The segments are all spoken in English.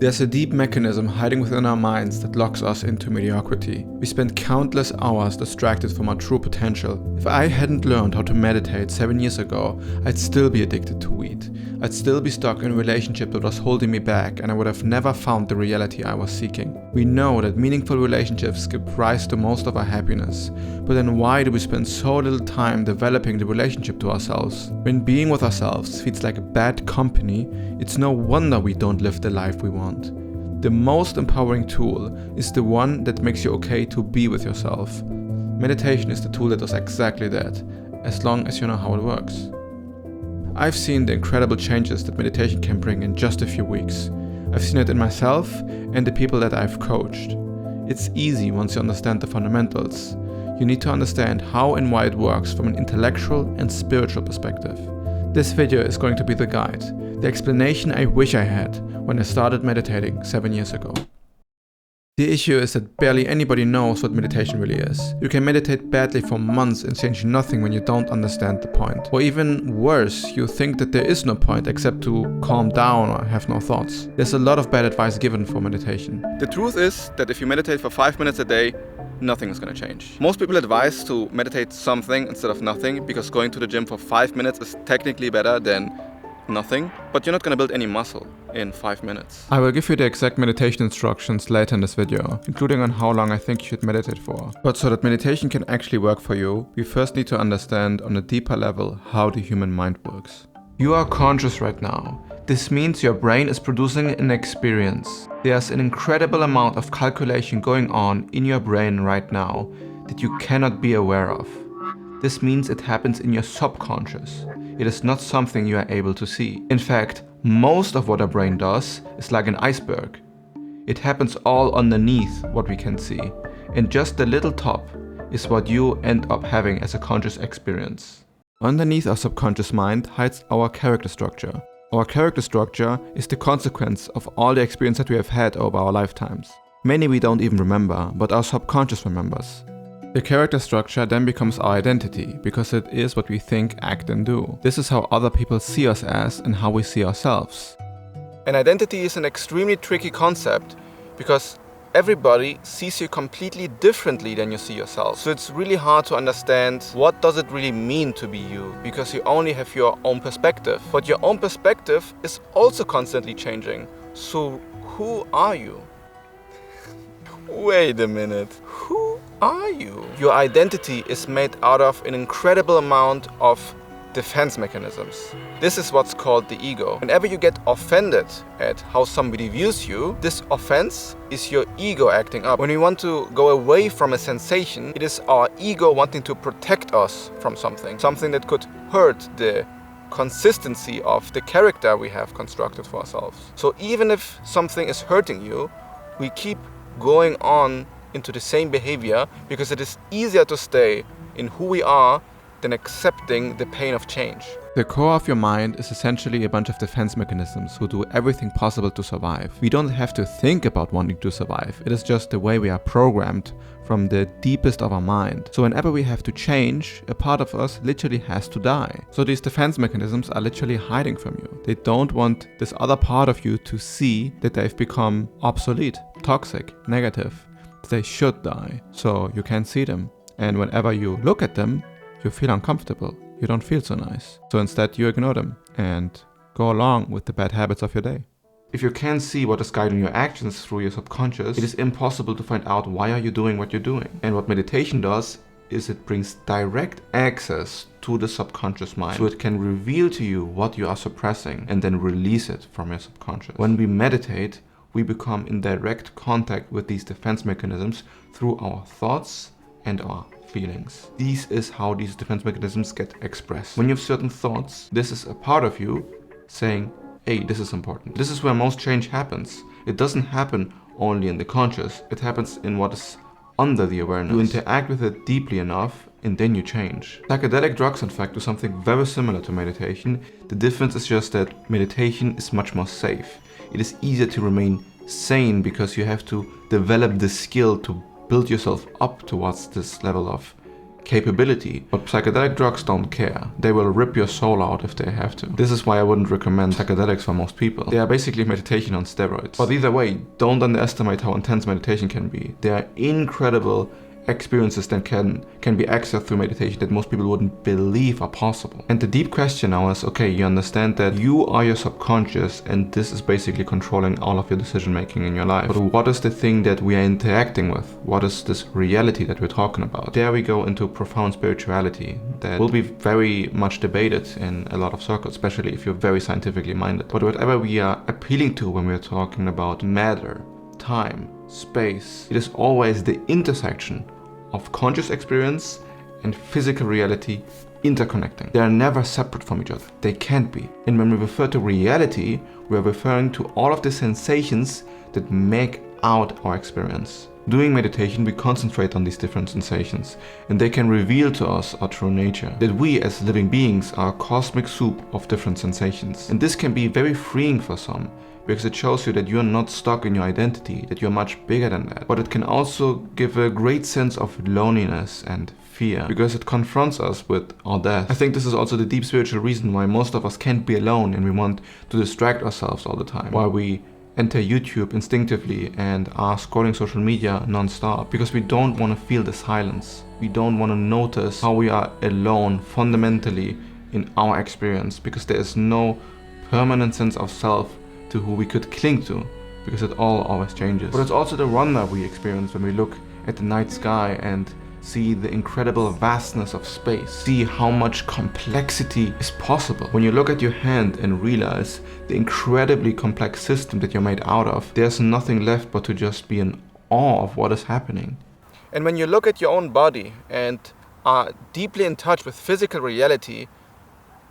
There's a deep mechanism hiding within our minds that locks us into mediocrity. We spend countless hours distracted from our true potential. If I hadn't learned how to meditate 7 years ago, I'd still be addicted to weed. I'd still be stuck in a relationship that was holding me back, and I would have never found the reality I was seeking. We know that meaningful relationships give rise to most of our happiness, but then why do we spend so little time developing the relationship to ourselves? When being with ourselves feels like a bad company, it's no wonder we don't live the life we want. The most empowering tool is the one that makes you okay to be with yourself. Meditation is the tool that does exactly that, as long as you know how it works. I've seen the incredible changes that meditation can bring in just a few weeks. I've seen it in myself and the people that I've coached. It's easy once you understand the fundamentals. You need to understand how and why it works from an intellectual and spiritual perspective. This video is going to be the guide, the explanation I wish I had when I started meditating 7 years ago. The issue is that barely anybody knows what meditation really is. You can meditate badly for months and change nothing when you don't understand the point. Or even worse, you think that there is no point except to calm down or have no thoughts. There's a lot of bad advice given for meditation. The truth is that if you meditate for 5 minutes a day, nothing is going to change. Most people advise to meditate something instead of nothing because going to the gym for 5 minutes is technically better than nothing, but you're not going to build any muscle in 5 minutes. I will give you the exact meditation instructions later in this video, including on how long I think you should meditate for. But so that meditation can actually work for you, we first need to understand on a deeper level how the human mind works. You are conscious right now. This means your brain is producing an experience. There's an incredible amount of calculation going on in your brain right now that you cannot be aware of. This means it happens in your subconscious. It is not something you are able to see. In fact, most of what our brain does is like an iceberg. It happens all underneath what we can see, and just the little top is what you end up having as a conscious experience. Underneath our subconscious mind hides our character structure. Our character structure is the consequence of all the experience that we have had over our lifetimes. Many we don't even remember, but our subconscious remembers. The character structure then becomes our identity, because it is what we think, act and do. This is how other people see us as and how we see ourselves. An identity is an extremely tricky concept because everybody sees you completely differently than you see yourself. So it's really hard to understand what does it really mean to be you, because you only have your own perspective. But your own perspective is also constantly changing. So who are you? Wait a minute. Who are you? Your identity is made out of an incredible amount of defense mechanisms. This is what's called the ego. Whenever you get offended at how somebody views you, this offense is your ego acting up. When we want to go away from a sensation, it is our ego wanting to protect us from something that could hurt the consistency of the character we have constructed for ourselves. So even if something is hurting you, we keep going on into the same behavior because it is easier to stay in who we are than accepting the pain of change. The core of your mind is essentially a bunch of defense mechanisms who do everything possible to survive. We don't have to think about wanting to survive. It is just the way we are programmed from the deepest of our mind. So whenever we have to change, a part of us literally has to die. So these defense mechanisms are literally hiding from you. They don't want this other part of you to see that they've become obsolete, toxic, negative. They should die. So you can't see them. And whenever you look at them, you feel uncomfortable. You don't feel so nice. So instead you ignore them and go along with the bad habits of your day. If you can't see what is guiding your actions through your subconscious, it is impossible to find out why are you doing what you're doing. And what meditation does is it brings direct access to the subconscious mind. So it can reveal to you what you are suppressing and then release it from your subconscious. When we meditate, we become in direct contact with these defense mechanisms through our thoughts and our feelings. This is how these defense mechanisms get expressed. When you have certain thoughts, this is a part of you saying, hey, this is important. This is where most change happens. It doesn't happen only in the conscious. It happens in what is under the awareness. You interact with it deeply enough and then you change. Psychedelic drugs, in fact, do something very similar to meditation. The difference is just that meditation is much more safe. It is easier to remain sane because you have to develop the skill to build yourself up towards this level of capability, but psychedelic drugs don't care. They will rip your soul out if they have to. This is why I wouldn't recommend psychedelics for most people. They are basically meditation on steroids. But either way, don't underestimate how intense meditation can be. They are incredible experiences that can be accessed through meditation that most people wouldn't believe are possible. And the deep question now is, okay, you understand that you are your subconscious and this is basically controlling all of your decision making in your life. But what is the thing that we are interacting with? What is this reality that we're talking about? There we go into profound spirituality that will be very much debated in a lot of circles, especially if you're very scientifically minded. But whatever we are appealing to when we're talking about matter, time, space, it is always the intersection of conscious experience and physical reality interconnecting. They are never separate from each other. They can't be. And when we refer to reality, we are referring to all of the sensations that make out our experience. Doing meditation, we concentrate on these different sensations, and they can reveal to us our true nature. That we as living beings are a cosmic soup of different sensations. And this can be very freeing for some, because it shows you that you're not stuck in your identity, that you're much bigger than that. But it can also give a great sense of loneliness and fear, because it confronts us with our death. I think this is also the deep spiritual reason why most of us can't be alone and we want to distract ourselves all the time. Why we enter YouTube instinctively and are scrolling social media non-stop, because we don't want to feel the silence. We don't want to notice how we are alone fundamentally in our experience, because there is no permanent sense of self to who we could cling to, because it all always changes. But it's also the wonder we experience when we look at the night sky and see the incredible vastness of space, see how much complexity is possible. When you look at your hand and realize the incredibly complex system that you're made out of, there's nothing left but to just be in awe of what is happening. And when you look at your own body and are deeply in touch with physical reality,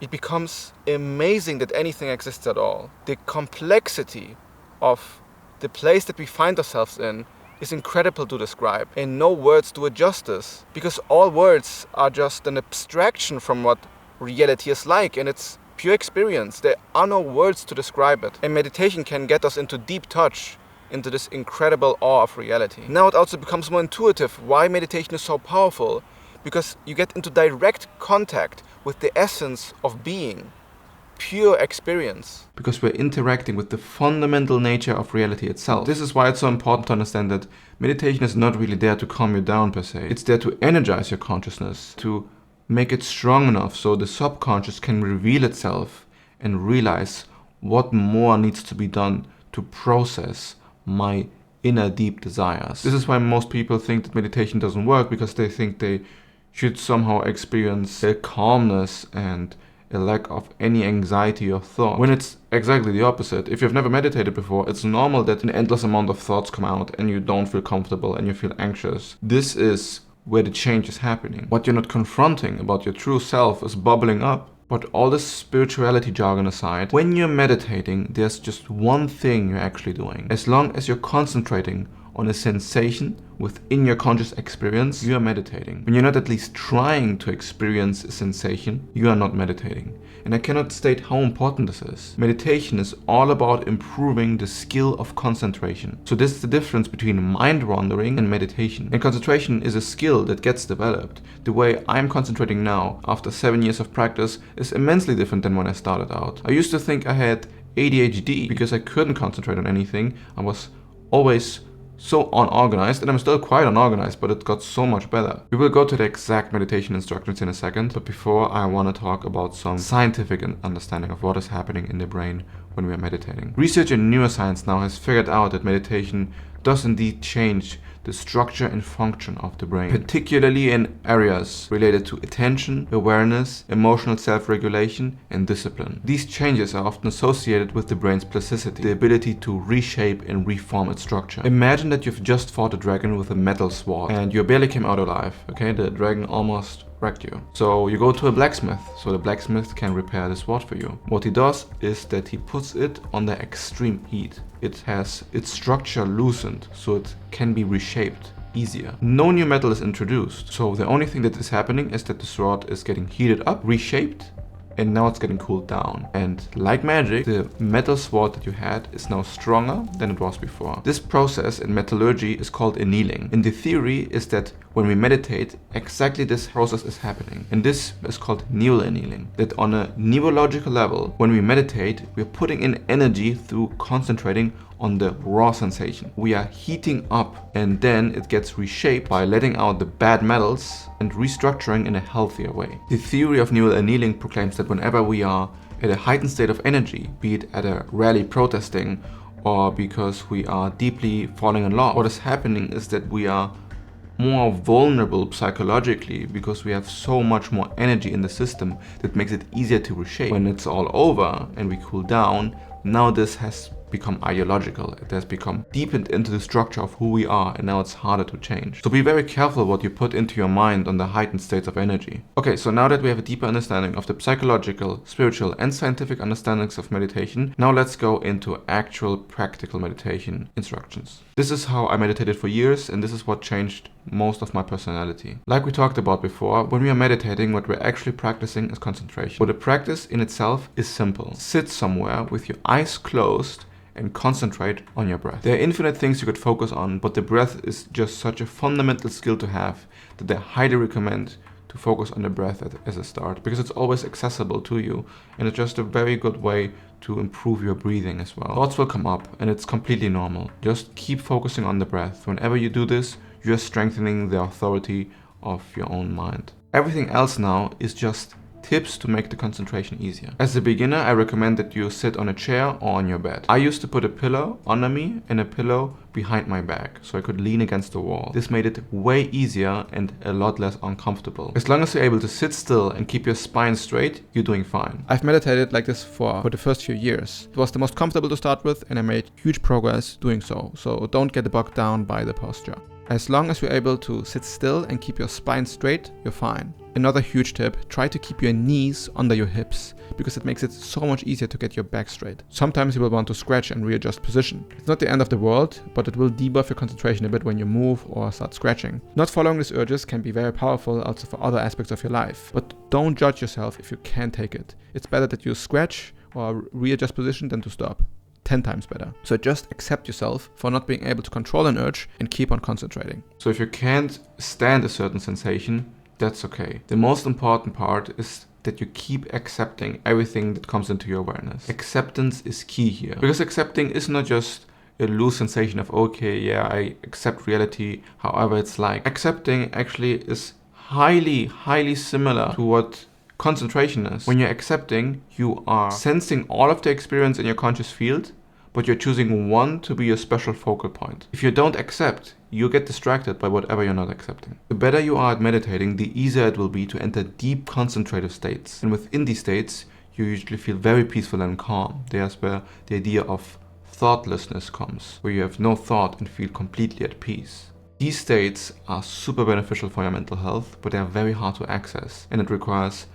it becomes amazing that anything exists at all. The complexity of the place that we find ourselves in is incredible to describe, and no words do it justice, because all words are just an abstraction from what reality is like, and it's pure experience. There are no words to describe it, and meditation can get us into deep touch into this incredible awe of reality. Now it also becomes more intuitive why meditation is so powerful, because you get into direct contact with the essence of being, pure experience. Because we're interacting with the fundamental nature of reality itself. This is why it's so important to understand that meditation is not really there to calm you down per se. It's there to energize your consciousness, to make it strong enough so the subconscious can reveal itself and realize what more needs to be done to process my inner deep desires. This is why most people think that meditation doesn't work, because they think they should somehow experience a calmness and a lack of any anxiety or thought, when it's exactly the opposite. If you've never meditated before, it's normal that an endless amount of thoughts come out and you don't feel comfortable and you feel anxious. This is where the change is happening. What you're not confronting about your true self is bubbling up. But all this spirituality jargon aside, when you're meditating, there's just one thing you're actually doing. As long as you're concentrating on a sensation within your conscious experience, you are meditating. When you're not at least trying to experience a sensation, you are not meditating. And I cannot state how important this is. Meditation is all about improving the skill of concentration. So this is the difference between mind wandering and meditation. And concentration is a skill that gets developed. The way I'm concentrating now, after 7 years of practice, is immensely different than when I started out. I used to think I had ADHD because I couldn't concentrate on anything. I was always so unorganized, and I'm still quite unorganized, but it got so much better. We will go to the exact meditation instructions in a second, but before I want to talk about some scientific understanding of what is happening in the brain when we are meditating. Research in neuroscience now has figured out that meditation does indeed change the structure and function of the brain, particularly in areas related to attention, awareness, emotional self-regulation, and discipline. These changes are often associated with the brain's plasticity, the ability to reshape and reform its structure. Imagine that you've just fought a dragon with a metal sword and you barely came out alive, okay? The dragon almost wrecked you. So you go to a blacksmith, so the blacksmith can repair the sword for you. What he does is that he puts it under extreme heat. It has its structure loosened so it can be reshaped easier. No new metal is introduced, so the only thing that is happening is that the sword is getting heated up, reshaped, and now it's getting cooled down. And like magic, the metal sword that you had is now stronger than it was before. This process in metallurgy is called annealing. And the theory is that when we meditate, exactly this process is happening. And this is called neural annealing. That on a neurological level, when we meditate, we're putting in energy through concentrating on the raw sensation. We are heating up, and then it gets reshaped by letting out the bad metals and restructuring in a healthier way. The theory of neural annealing proclaims that whenever we are at a heightened state of energy, be it at a rally protesting or because we are deeply falling in love, what is happening is that we are more vulnerable psychologically because we have so much more energy in the system that makes it easier to reshape. When it's all over and we cool down, now this has become ideological. It has become deepened into the structure of who we are, and now it's harder to change. So be very careful what you put into your mind on the heightened states of energy. Okay, so now that we have a deeper understanding of the psychological, spiritual, and scientific understandings of meditation, now let's go into actual practical meditation instructions. This is how I meditated for years, and this is what changed most of my personality. Like we talked about before, when we are meditating, what we're actually practicing is concentration. But the practice in itself is simple. Sit somewhere with your eyes closed and concentrate on your breath. There are infinite things you could focus on, but the breath is just such a fundamental skill to have that I highly recommend to focus on the breath as a start, because it's always accessible to you, and it's just a very good way to improve your breathing as well. Thoughts will come up, and it's completely normal. Just keep focusing on the breath. Whenever you do this, you're strengthening the authority of your own mind. Everything else now is just tips to make the concentration easier. As a beginner, I recommend that you sit on a chair or on your bed. I used to put a pillow under me and a pillow behind my back so I could lean against the wall. This made it way easier and a lot less uncomfortable. As long as you're able to sit still and keep your spine straight, you're doing fine. I've meditated like this for the first few years. It was the most comfortable to start with, and I made huge progress doing so. So don't get bogged down by the posture. As long as you're able to sit still and keep your spine straight, you're fine. Another huge tip, try to keep your knees under your hips, because it makes it so much easier to get your back straight. Sometimes you will want to scratch and readjust position. It's not the end of the world, but it will debuff your concentration a bit when you move or start scratching. Not following these urges can be very powerful also for other aspects of your life, but don't judge yourself if you can't take it. It's better that you scratch or readjust position than to stop. 10 times better. So just accept yourself for not being able to control an urge and keep on concentrating. So if you can't stand a certain sensation, that's okay. The most important part is that you keep accepting everything that comes into your awareness. Acceptance is key here, because accepting is not just a loose sensation of, okay, yeah, I accept reality however it's like. Accepting actually is highly similar to what concentration is. When you're accepting, you are sensing all of the experience in your conscious field, but you're choosing one to be your special focal point. If you don't accept, you get distracted by whatever you're not accepting. The better you are at meditating, the easier it will be to enter deep concentrative states. And within these states, you usually feel very peaceful and calm. There's where the idea of thoughtlessness comes, where you have no thought and feel completely at peace. These states are super beneficial for your mental health, but they are very hard to access, and it requires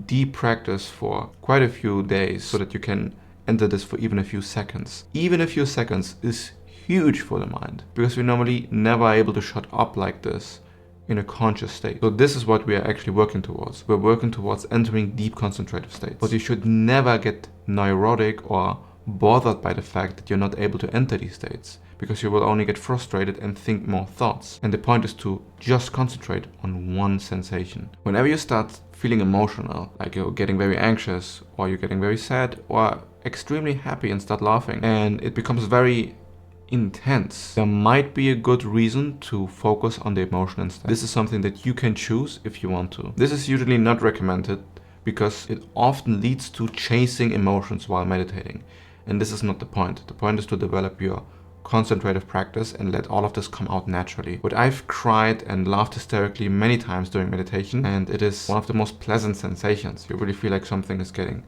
deep practice for quite a few days so that you can enter this for even a few seconds. Even a few seconds is huge for the mind, because we're normally never able to shut up like this in a conscious state. So this is what we are actually working towards. We're working towards entering deep concentrative states. But you should never get neurotic or bothered by the fact that you're not able to enter these states, because you will only get frustrated and think more thoughts. And the point is to just concentrate on one sensation. Whenever you start feeling emotional, like you're getting very anxious, or you're getting very sad, or extremely happy and start laughing, and it becomes very intense, there might be a good reason to focus on the emotion instead. This is something that you can choose if you want to. This is usually not recommended because it often leads to chasing emotions while meditating. And this is not the point. The point is to develop your concentrative practice and let all of this come out naturally. But I've cried and laughed hysterically many times during meditation, and it is one of the most pleasant sensations. You really feel like something is getting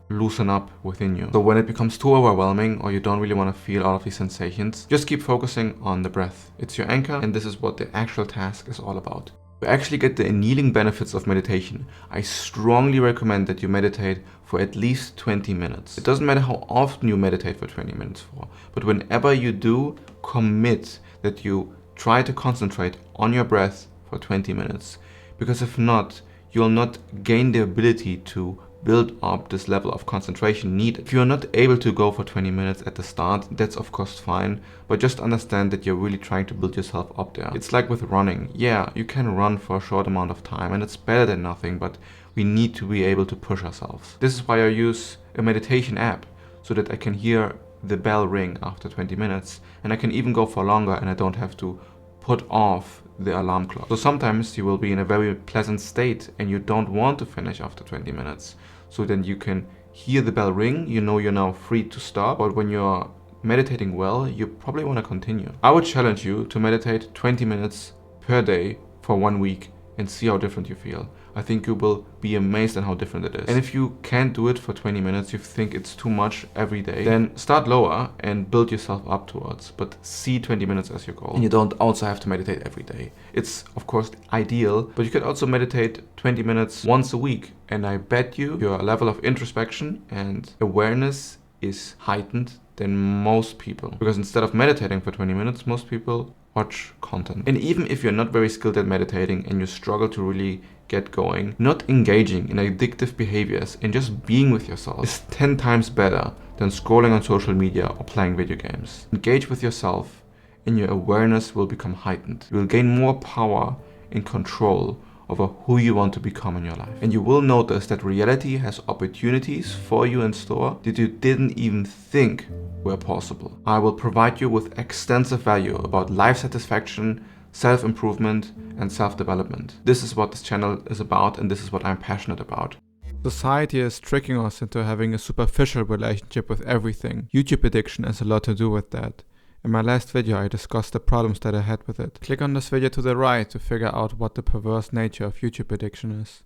loosen up within you. So when it becomes too overwhelming, or you don't really want to feel all of these sensations, just keep focusing on the breath. It's your anchor, and this is what the actual task is all about. To actually get the annealing benefits of meditation, I strongly recommend that you meditate for at least 20 minutes. It doesn't matter how often you meditate for 20 minutes for, but whenever you do, commit that you try to concentrate on your breath for 20 minutes. Because if not, you'll not gain the ability to build up this level of concentration needed. If you're not able to go for 20 minutes at the start, that's of course fine, but just understand that you're really trying to build yourself up there. It's like with running. Yeah, you can run for a short amount of time and it's better than nothing, but we need to be able to push ourselves. This is why I use a meditation app, so that I can hear the bell ring after 20 minutes and I can even go for longer and I don't have to put off the alarm clock. So sometimes you will be in a very pleasant state and you don't want to finish after 20 minutes. So then you can hear the bell ring, you know you're now free to stop, but when you're meditating well, you probably want to continue. I would challenge you to meditate 20 minutes per day for 1 week and see how different you feel. I think you will be amazed at how different it is. And if you can't do it for 20 minutes, you think it's too much every day, then start lower and build yourself up towards, but see 20 minutes as your goal. And you don't also have to meditate every day. It's of course ideal, but you could also meditate 20 minutes once a week. And I bet you your level of introspection and awareness is heightened than most people. Because instead of meditating for 20 minutes, most people watch content. And even if you're not very skilled at meditating and you struggle to really get going, not engaging in addictive behaviors and just being with yourself is 10 times better than scrolling on social media or playing video games. Engage with yourself and your awareness will become heightened. You will gain more power and control over who you want to become in your life. And you will notice that reality has opportunities for you in store that you didn't even think were possible. I will provide you with extensive value about life satisfaction, self-improvement and self-development. This is what this channel is about and this is what I'm passionate about. Society is tricking us into having a superficial relationship with everything. YouTube addiction has a lot to do with that. In my last video I discussed the problems that I had with it. Click on this video to the right to figure out what the perverse nature of YouTube addiction is.